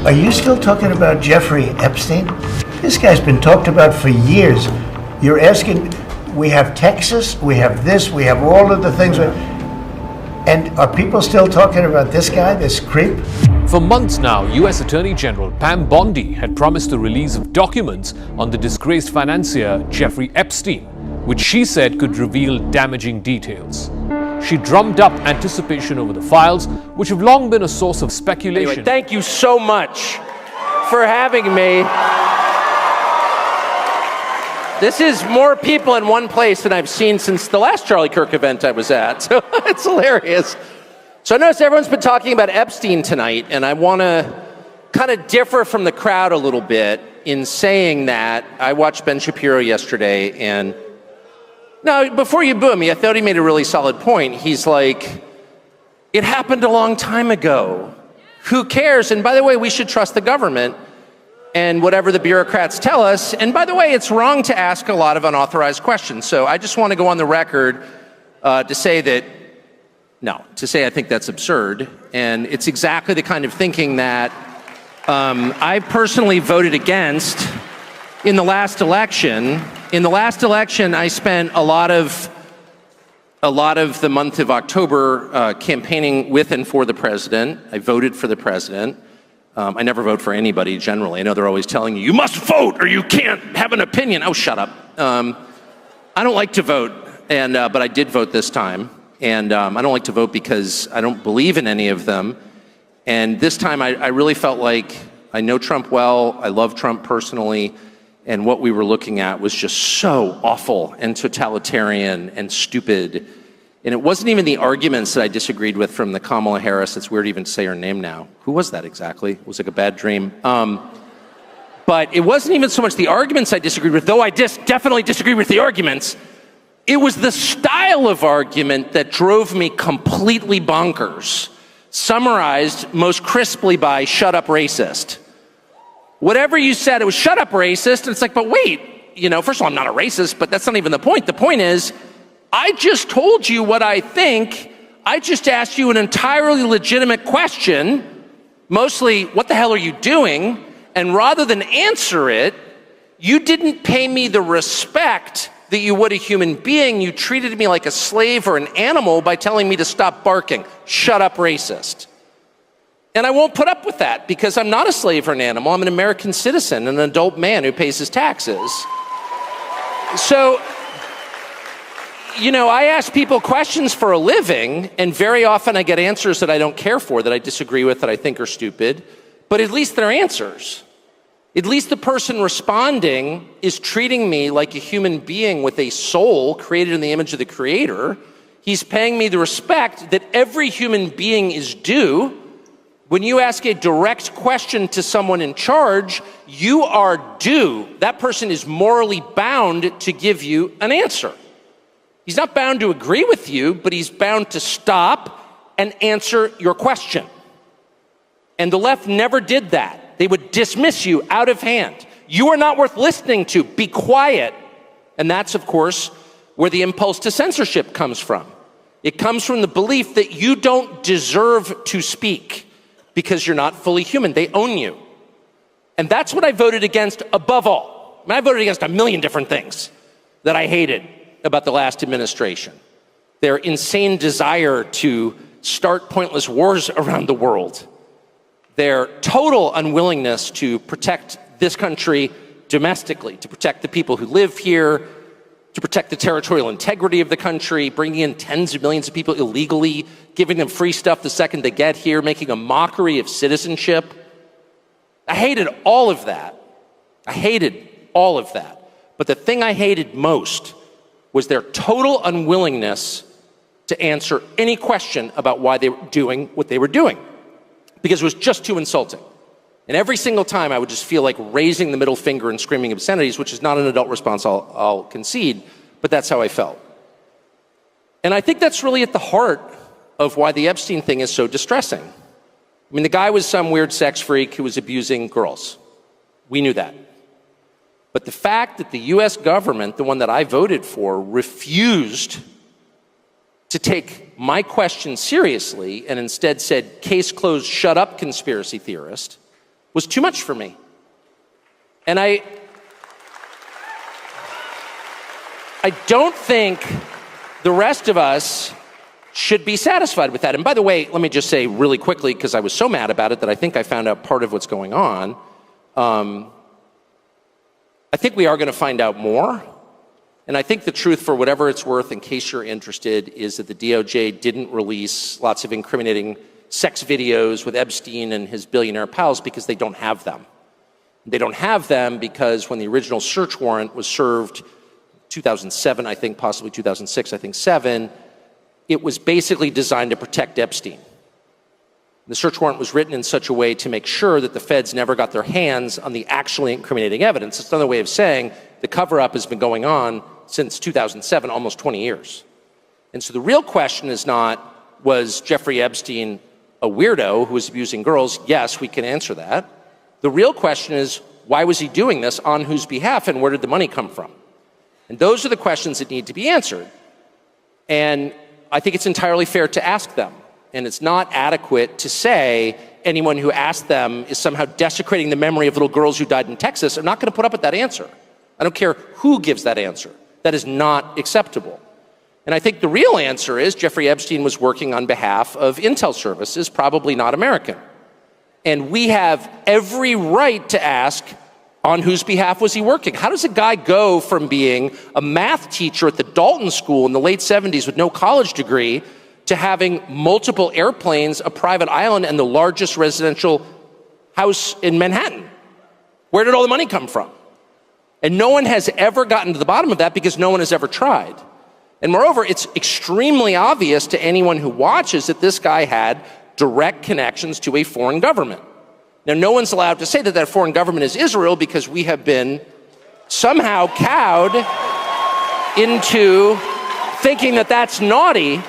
Are you still talking about Jeffrey Epstein? This guy's been talked about for years. You're asking, we have Texas, we have this, we have all of the things. And are people still talking about this guy, this creep? For months now, U.S. Attorney General Pam Bondi had promised the release of documents on the disgraced financier Jeffrey Epstein, which she said could reveal damaging details. She drummed up anticipation over the files, which have long been a source of speculation. Anyway, thank you so much for having me. This is more people in one place than I've seen since the last Charlie Kirk event I was at, so it's hilarious. So I noticed everyone's been talking about Epstein tonight, and I want to kind of differ from the crowd a little bit in saying that I watched Ben Shapiro yesterday, and now, before you boo me, I thought he made a really solid point. He's like, it happened a long time ago. Who cares? And by the way, we should trust the government and whatever the bureaucrats tell us. And by the way, it's wrong to ask a lot of unauthorized questions. So I just want to go on the record to say I think that's absurd. And it's exactly the kind of thinking that I personally voted against in the last election. In the last election, I spent a lot of the month of October campaigning with and for the president. I voted for the president. I never vote for anybody generally. I know they're always telling you must vote or you can't have an opinion. Oh, shut up. I don't like to vote, but I did vote this time. And I don't like to vote because I don't believe in any of them. And this time I really felt like I know Trump well. I love Trump personally. And what we were looking at was just so awful and totalitarian and stupid. And it wasn't even the arguments that I disagreed with from the Kamala Harris. It's weird even to say her name now. Who was that exactly? It was like a bad dream. But it wasn't even so much the arguments I disagreed with, though I definitely disagreed with the arguments. It was the style of argument that drove me completely bonkers, summarized most crisply by "shut up, racist." Whatever you said, it was "shut up, racist." And it's like, but wait, first of all, I'm not a racist, but that's not even the point. The point is, I just told you what I think. I just asked you an entirely legitimate question, mostly, what the hell are you doing? And rather than answer it, you didn't pay me the respect that you would a human being. You treated me like a slave or an animal by telling me to stop barking. Shut up, racist. And I won't put up with that because I'm not a slave or an animal. I'm an American citizen, an adult man who pays his taxes. So, I ask people questions for a living, and very often I get answers that I don't care for, that I disagree with, that I think are stupid. But at least they're answers. At least the person responding is treating me like a human being with a soul created in the image of the Creator. He's paying me the respect that every human being is due. When you ask a direct question to someone in charge, you are due. That person is morally bound to give you an answer. He's not bound to agree with you, but he's bound to stop and answer your question. And the left never did that. They would dismiss you out of hand. You are not worth listening to. Be quiet. And that's, of course, where the impulse to censorship comes from. It comes from the belief that you don't deserve to speak because you're not fully human. They own you. And that's what I voted against above all. I voted against a million different things that I hated about the last administration. Their insane desire to start pointless wars around the world. Their total unwillingness to protect this country domestically, to protect the people who live here, to protect the territorial integrity of the country, bringing in tens of millions of people illegally, giving them free stuff the second they get here, making a mockery of citizenship. I hated all of that. I hated all of that. But the thing I hated most was their total unwillingness to answer any question about why they were doing what they were doing, because it was just too insulting. And every single time I would just feel like raising the middle finger and screaming obscenities, which is not an adult response, I'll concede, but that's how I felt. And I think that's really at the heart of why the Epstein thing is so distressing. I mean, the guy was some weird sex freak who was abusing girls. We knew that. But the fact that the US government, the one that I voted for, refused to take my question seriously and instead said, case closed, shut up, conspiracy theorist, was too much for me. And I don't think the rest of us should be satisfied with that. And by the way, let me just say really quickly, because I was so mad about it that I think I found out part of what's going on. I think we are going to find out more. And I think the truth, for whatever it's worth, in case you're interested, is that the DOJ didn't release lots of incriminating sex videos with Epstein and his billionaire pals because they don't have them. They don't have them because when the original search warrant was served, 2007, I think, possibly 2006, I think 7, it was basically designed to protect Epstein. The search warrant was written in such a way to make sure that the feds never got their hands on the actually incriminating evidence. It's another way of saying the cover-up has been going on since 2007, almost 20 years. And so the real question is not, was Jeffrey Epstein a weirdo who was abusing girls? Yes, we can answer that. The real question is, why was he doing this, on whose behalf, and where did the money come from? And those are the questions that need to be answered. And I think it's entirely fair to ask them. And it's not adequate to say anyone who asked them is somehow desecrating the memory of little girls who died in Texas. I'm not going to put up with that answer. I don't care who gives that answer. That is not acceptable. And I think the real answer is Jeffrey Epstein was working on behalf of intel services, probably not American. And we have every right to ask, on whose behalf was he working? How does a guy go from being a math teacher at the Dalton School in the late 70s with no college degree to having multiple airplanes, a private island, and the largest residential house in Manhattan? Where did all the money come from? And no one has ever gotten to the bottom of that because no one has ever tried. And moreover, it's extremely obvious to anyone who watches that this guy had direct connections to a foreign government. Now, no one's allowed to say that that foreign government is Israel because we have been somehow cowed into thinking that that's naughty.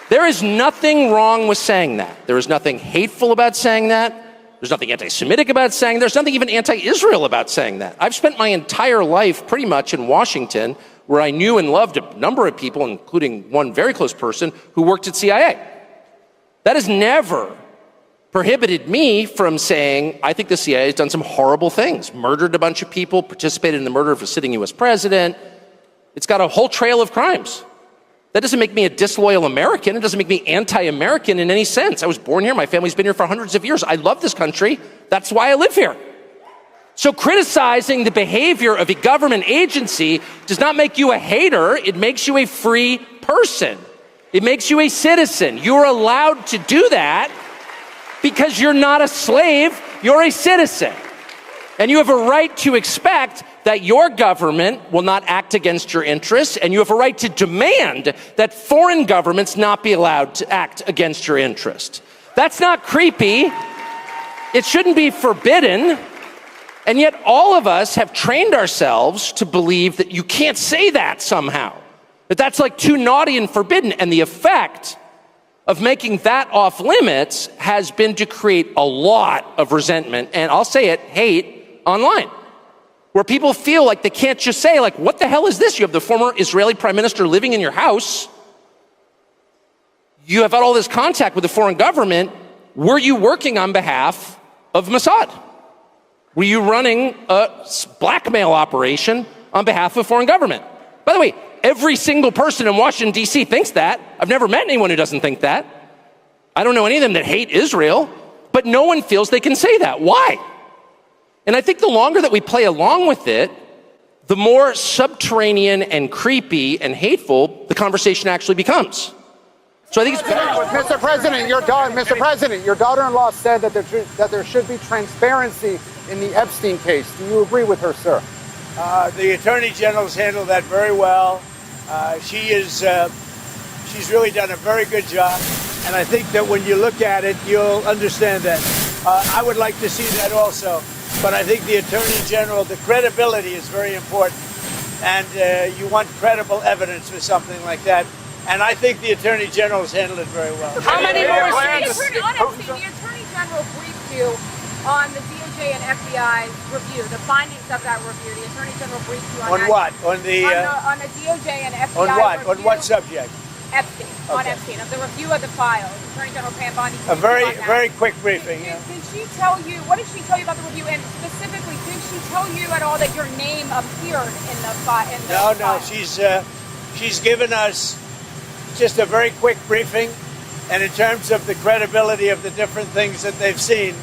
There is nothing wrong with saying that. There is nothing hateful about saying that. There's nothing anti-Semitic about saying that. There's nothing even anti-Israel about saying that. I've spent my entire life pretty much in Washington, where I knew and loved a number of people, including one very close person who worked at CIA. That has never prohibited me from saying, I think the CIA has done some horrible things, murdered a bunch of people, participated in the murder of a sitting US president. It's got a whole trail of crimes. That doesn't make me a disloyal American. It doesn't make me anti-American in any sense. I was born here. My family's been here for hundreds of years. I love this country. That's why I live here. So criticizing the behavior of a government agency does not make you a hater. It makes you a free person. It makes you a citizen. You're allowed to do that because you're not a slave. You're a citizen. And you have a right to expect that your government will not act against your interests, and you have a right to demand that foreign governments not be allowed to act against your interest. That's not creepy. It shouldn't be forbidden. And yet all of us have trained ourselves to believe that you can't say that somehow, that that's like too naughty and forbidden. And the effect of making that off limits has been to create a lot of resentment, and I'll say it, hate online, where people feel like they can't just say, like, what the hell is this? You have the former Israeli prime minister living in your house. You have had all this contact with the foreign government. Were you working on behalf of Mossad? Were you running a blackmail operation on behalf of foreign government? By the way, every single person in Washington, D.C. thinks that. I've never met anyone who doesn't think that. I don't know any of them that hate Israel, but no one feels they can say that. Why? And I think the longer that we play along with it, the more subterranean and creepy and hateful the conversation actually becomes. So I think it's Mr. President, your daughter-in-law said that there should be transparency in the Epstein case. Do you agree with her, sir? The Attorney General's handled that very well. She's really done a very good job. And I think that when you look at it, you'll understand that. I would like to see that also. But I think the Attorney General, the credibility is very important. And you want credible evidence for something like that. And I think the Attorney General has handled it very well. How many more states? The Attorney General briefed you on the DOJ and FBI review, the findings of that review. The Attorney General briefed you on that. On what? On the DOJ and FBI on what? review. On what subject? Epstein, on Epstein, of the review of the files. Attorney General Pam Bondi. A very quick briefing. Did she tell you, what did she tell you about the review? And specifically, did she tell you at all that your name appeared in the file? No, she's given us just a very quick briefing, and in terms of the credibility of the different things that they've seen.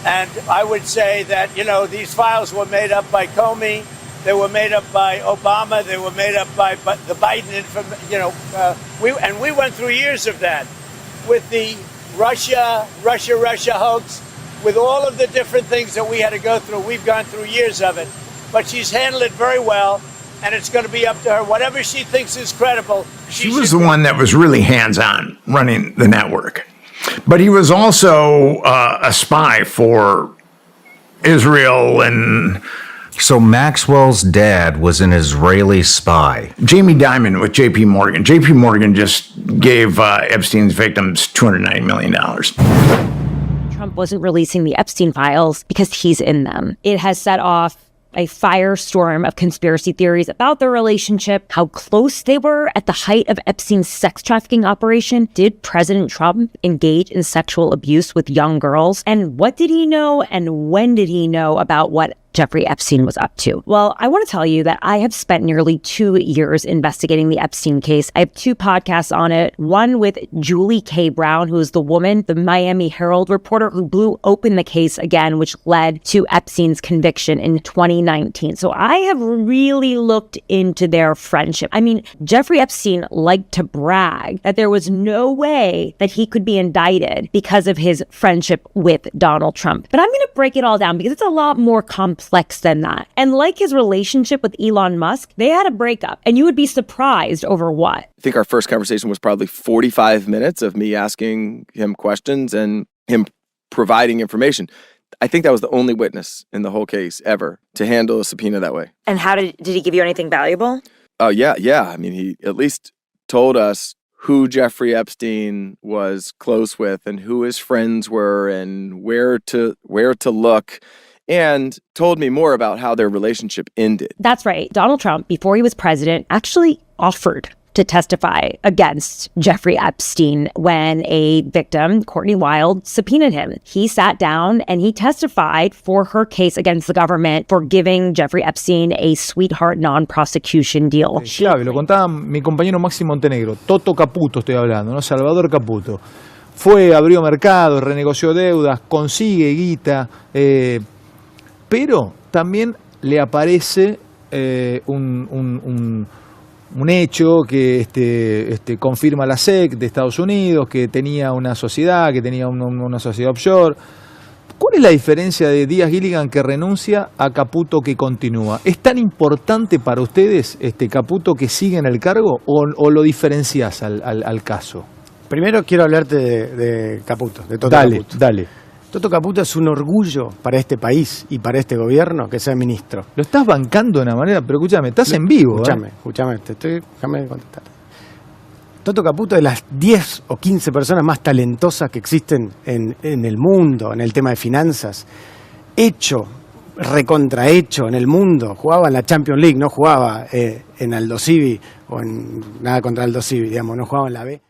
And I would say that, these files were made up by Comey, they were made up by Obama, they were made up by the Biden, we went through years of that with the Russia hoax, with all of the different things that we had to go through. We've gone through years of it, but she's handled it very well, and it's going to be up to her. Whatever she thinks is credible. She was the one that was really hands-on running the network. But he was also a spy for Israel and... So Maxwell's dad was an Israeli spy. Jamie Dimon with J.P. Morgan. J.P. Morgan just gave Epstein's victims $290 million. Trump wasn't releasing the Epstein files because he's in them. It has set off a firestorm of conspiracy theories about their relationship, how close they were at the height of Epstein's sex trafficking operation. Did President Trump engage in sexual abuse with young girls? And what did he know and when did he know about what Jeffrey Epstein was up to? Well, I want to tell you that I have spent nearly 2 years investigating the Epstein case. I have 2 podcasts on it, one with Julie K. Brown, who is the woman, the Miami Herald reporter who blew open the case again, which led to Epstein's conviction in 2019. So I have really looked into their friendship. I mean, Jeffrey Epstein liked to brag that there was no way that he could be indicted because of his friendship with Donald Trump. But I'm going to break it all down because it's a lot more complex than that. And like his relationship with Elon Musk, they had a breakup, and you would be surprised over what. I think our first conversation was probably 45 minutes of me asking him questions and him providing information. I think that was the only witness in the whole case ever to handle a subpoena that way. And how did he give you anything valuable? Oh, yeah. I mean, he at least told us who Jeffrey Epstein was close with and who his friends were and where to look, and told me more about how their relationship ended. That's right. Donald Trump, before he was president, actually offered to testify against Jeffrey Epstein when a victim, Courtney Wild, subpoenaed him. He sat down and he testified for her case against the government for giving Jeffrey Epstein a sweetheart non-prosecution deal. Clave, lo contaba mi compañero Maxi Montenegro, Toto Caputo estoy hablando, ¿no? Salvador Caputo. Fue, abrió mercados, renegoció deudas, consigue guita, pero también le aparece un hecho que confirma la SEC de Estados Unidos, que tenía una sociedad, una sociedad offshore. ¿Cuál es la diferencia de Díaz Gilligan que renuncia a Caputo que continúa? ¿Es tan importante para ustedes Caputo que sigue en el cargo o lo diferencias al caso? Primero quiero hablarte de Caputo, de Toto Caputo. Dale. Toto Caputo es un orgullo para este país y para este gobierno que sea ministro. Lo estás bancando de una manera, pero escúchame, estás en vivo. Escúchame, déjame contestar. Toto Caputo es de las 10 o 15 personas más talentosas que existen en el mundo, en el tema de finanzas. Recontrahecho en el mundo. Jugaba en la Champions League, no jugaba en Aldo Civi o en nada contra Aldo Civi, digamos, no jugaba en la B.